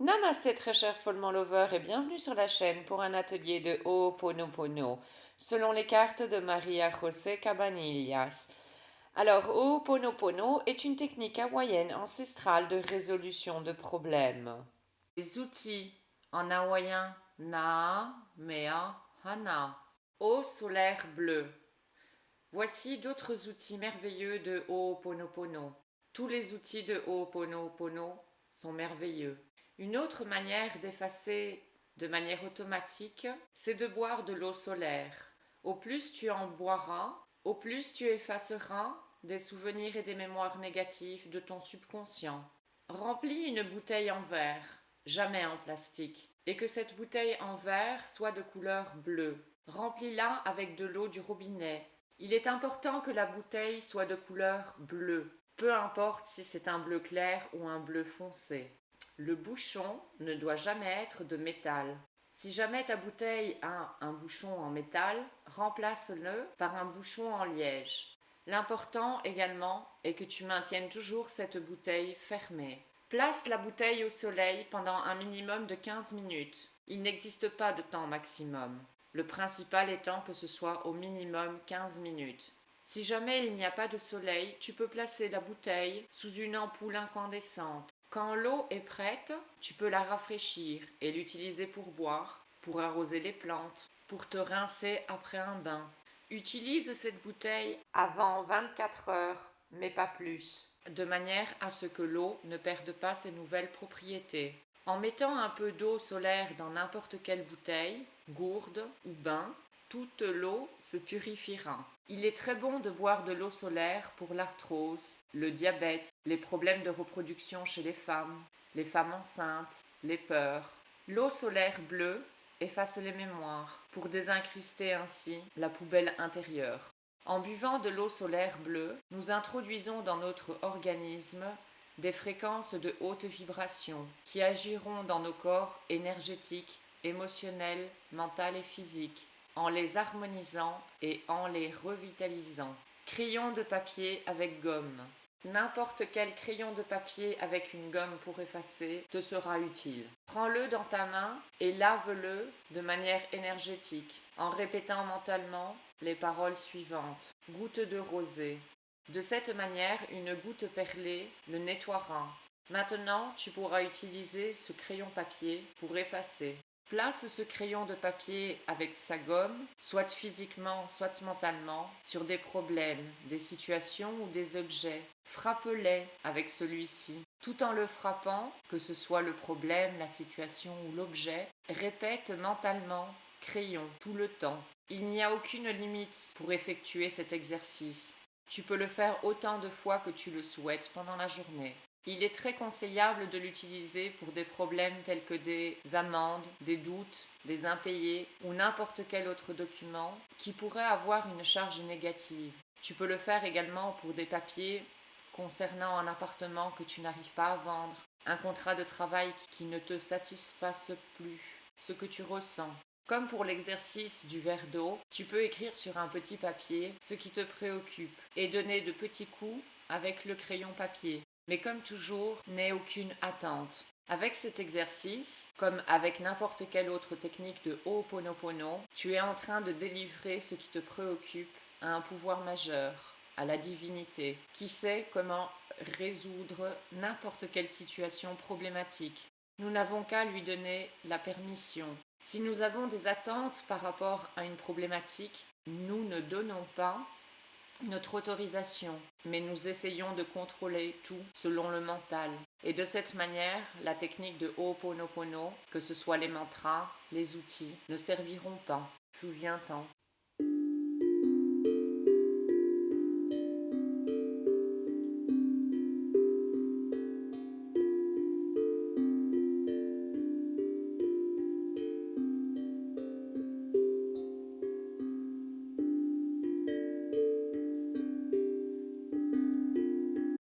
Namasté très cher Follement Lover et bienvenue sur la chaîne pour un atelier de Ho'oponopono selon les cartes de Maria José Cabanillas. Alors Ho'oponopono est une technique hawaïenne ancestrale de résolution de problèmes. Les outils en hawaïen Na, Mea, Hana. Eau solaire bleue. Voici d'autres outils merveilleux de Ho'oponopono. Tous les outils de Ho'oponopono sont merveilleux. Une autre manière d'effacer de manière automatique, c'est de boire de l'eau solaire. Au plus tu en boiras, au plus tu effaceras des souvenirs et des mémoires négatives de ton subconscient. Remplis une bouteille en verre, jamais en plastique, et que cette bouteille en verre soit de couleur bleue. Remplis-la avec de l'eau du robinet. Il est important que la bouteille soit de couleur bleue, peu importe si c'est un bleu clair ou un bleu foncé. Le bouchon ne doit jamais être de métal. Si jamais ta bouteille a un bouchon en métal, remplace-le par un bouchon en liège. L'important également est que tu maintiennes toujours cette bouteille fermée. Place la bouteille au soleil pendant un minimum de 15 minutes. Il n'existe pas de temps maximum. Le principal étant que ce soit au minimum 15 minutes. Si jamais il n'y a pas de soleil, tu peux placer la bouteille sous une ampoule incandescente. Quand l'eau est prête, tu peux la rafraîchir et l'utiliser pour boire, pour arroser les plantes, pour te rincer après un bain. Utilise cette bouteille avant 24 heures, mais pas plus, de manière à ce que l'eau ne perde pas ses nouvelles propriétés. En mettant un peu d'eau solaire dans n'importe quelle bouteille, gourde ou bain, toute l'eau se purifiera. Il est très bon de boire de l'eau solaire pour l'arthrose, le diabète, les problèmes de reproduction chez les femmes enceintes, les peurs. L'eau solaire bleue efface les mémoires pour désincruster ainsi la poubelle intérieure. En buvant de l'eau solaire bleue, nous introduisons dans notre organisme des fréquences de haute vibration qui agiront dans nos corps énergétiques, émotionnels, mentaux et physiques, en les harmonisant et en les revitalisant. Crayon de papier avec gomme. N'importe quel crayon de papier avec une gomme pour effacer te sera utile. Prends-le dans ta main et lave-le de manière énergétique en répétant mentalement les paroles suivantes. Goutte de rosée. De cette manière, une goutte perlée le nettoiera. Maintenant, tu pourras utiliser ce crayon papier pour effacer. Place ce crayon de papier avec sa gomme, soit physiquement, soit mentalement, sur des problèmes, des situations ou des objets. Frappe-les avec celui-ci. Tout en le frappant, que ce soit le problème, la situation ou l'objet, répète mentalement crayon tout le temps. Il n'y a aucune limite pour effectuer cet exercice. Tu peux le faire autant de fois que tu le souhaites pendant la journée. Il est très conseillable de l'utiliser pour des problèmes tels que des amendes, des doutes, des impayés ou n'importe quel autre document qui pourrait avoir une charge négative. Tu peux le faire également pour des papiers concernant un appartement que tu n'arrives pas à vendre, un contrat de travail qui ne te satisfasse plus, ce que tu ressens. Comme pour l'exercice du verre d'eau, tu peux écrire sur un petit papier ce qui te préoccupe et donner de petits coups avec le crayon papier. Mais comme toujours, n'aie aucune attente. Avec cet exercice, comme avec n'importe quelle autre technique de Ho'oponopono, tu es en train de délivrer ce qui te préoccupe à un pouvoir majeur, à la divinité, qui sait comment résoudre n'importe quelle situation problématique. Nous n'avons qu'à lui donner la permission. Si nous avons des attentes par rapport à une problématique, nous ne donnons pas notre autorisation, mais nous essayons de contrôler tout selon le mental. Et de cette manière, la technique de Ho'oponopono, que ce soit les mantras, les outils, ne serviront pas. Souviens-t'en.